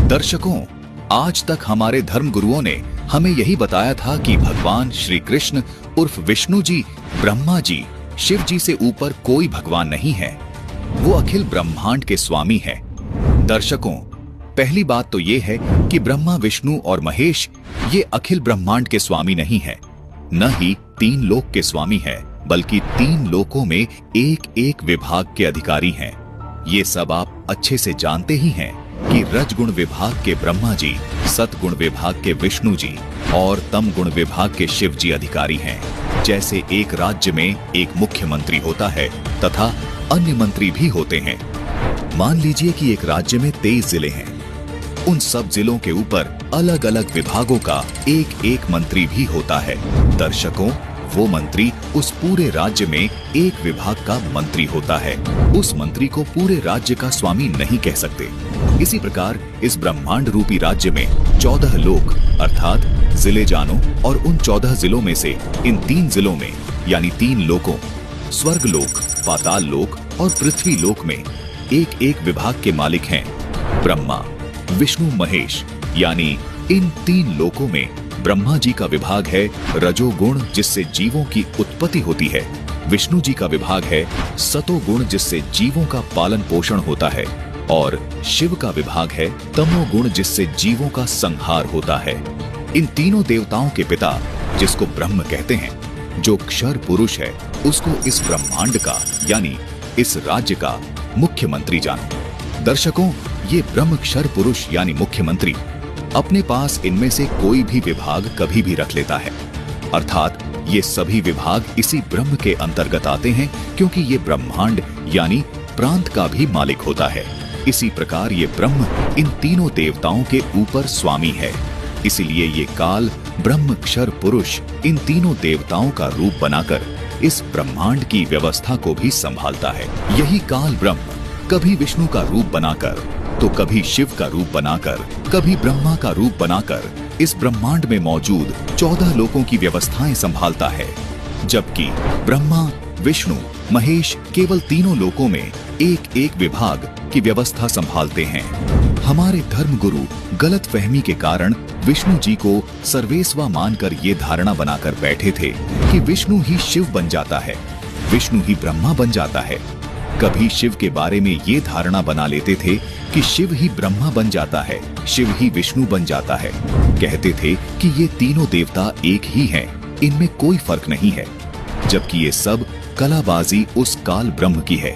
दर्शकों, आज तक हमारे धर्म गुरुओं ने हमें यही बताया था कि भगवान श्री कृष्ण उर्फ विष्णु जी, ब्रह्मा जी, शिव जी से ऊपर कोई भगवान नहीं है। वो अखिल ब्रह्मांड के स्वामी हैं। दर्शकों, पहली बात तो ये है कि ब्रह्मा, विष्णु और महेश ये अखिल ब्रह्मांड के स्वामी नहीं है, न ही 3 लोक के स्वामी है, बल्कि 3 लोकों में एक एक विभाग के अधिकारी हैं। ये सब आप अच्छे से जानते ही हैं कि रजगुण विभाग के ब्रह्मा जी, सतगुण विभाग के विष्णु जी और तम गुण विभाग के शिव जी अधिकारी हैं। जैसे एक राज्य में एक मुख्यमंत्री होता है तथा अन्य मंत्री भी होते हैं। मान लीजिए कि एक राज्य में 23 जिले हैं। उन सब जिलों के ऊपर अलग अलग विभागों का एक एक मंत्री भी होता है। दर्शकों, वो मंत्री उस पूरे राज्य में एक विभाग का मंत्री होता है। उस मंत्री को पूरे राज्य का स्वामी नहीं कह सकते। इसी प्रकार इस ब्रह्मांड रूपी राज्य में 14 लोक अर्थात जिले जानो, और उन 14 जिलों में से इन 3 जिलों में यानी 3 लोकों स्वर्ग लोक, पाताल लोक और पृथ्वी लोक में एक एक विभाग के मालिक हैं ब्रह्मा, विष्णु, महेश। यानी इन 3 लोकों में ब्रह्मा जी का विभाग है रजोगुण, जिससे जीवों की उत्पत्ति होती है। विष्णु जी का विभाग है सतोगुण, जिससे जीवों का पालन पोषण होता है। और शिव का विभाग है तमोगुण, जिससे जीवों का संहार होता है। इन तीनों देवताओं के पिता, जिसको ब्रह्म कहते हैं, जो क्षर पुरुष है, उसको इस ब्रह्मांड का यानी इस राज्य का मुख्यमंत्री जानो। दर्शकों, ये ब्रह्म क्षर पुरुष यानी मुख्यमंत्री अपने पास इनमें से कोई भी विभाग कभी भी रख लेता है। अर्थात ये सभी विभाग इसी ब्रह्म के अंतर्गत आते हैं, क्योंकि ये ब्रह्मांड यानी प्रांत का भी मालिक होता है। इसी प्रकार ये ब्रह्म इन तीनों देवताओं के ऊपर स्वामी है। इसीलिए ये काल ब्रह्म क्षर पुरुष इन तीनों देवताओं का रूप बनाकर इस ब्रह्मांड की व्यवस्था को भी संभालता है। यही काल ब्रह्म कभी विष्णु का रूप बनाकर, तो कभी शिव का रूप बनाकर, कभी ब्रह्मा का रूप बनाकर इस ब्रह्मांड में मौजूद 14 लोकों की व्यवस्थाएं संभालता है। जबकि ब्रह्मा, विष्णु, महेश केवल तीनों लोकों में एक एक विभाग की व्यवस्था संभालते हैं। हमारे धर्म गुरु गलतफहमी के कारण विष्णु जी को सर्वेस्वा मानकर ये धारणा बनाकर बैठे थे कि विष्णु ही शिव बन जाता है, विष्णु ही ब्रह्मा बन जाता है। कभी शिव के बारे में ये धारणा बना लेते थे कि शिव ही ब्रह्मा बन जाता है, शिव ही विष्णु बन जाता है। कहते थे कि ये तीनों देवता एक ही हैं, इनमें कोई फर्क नहीं है। जबकि ये सब कलाबाजी उस काल ब्रह्म की है।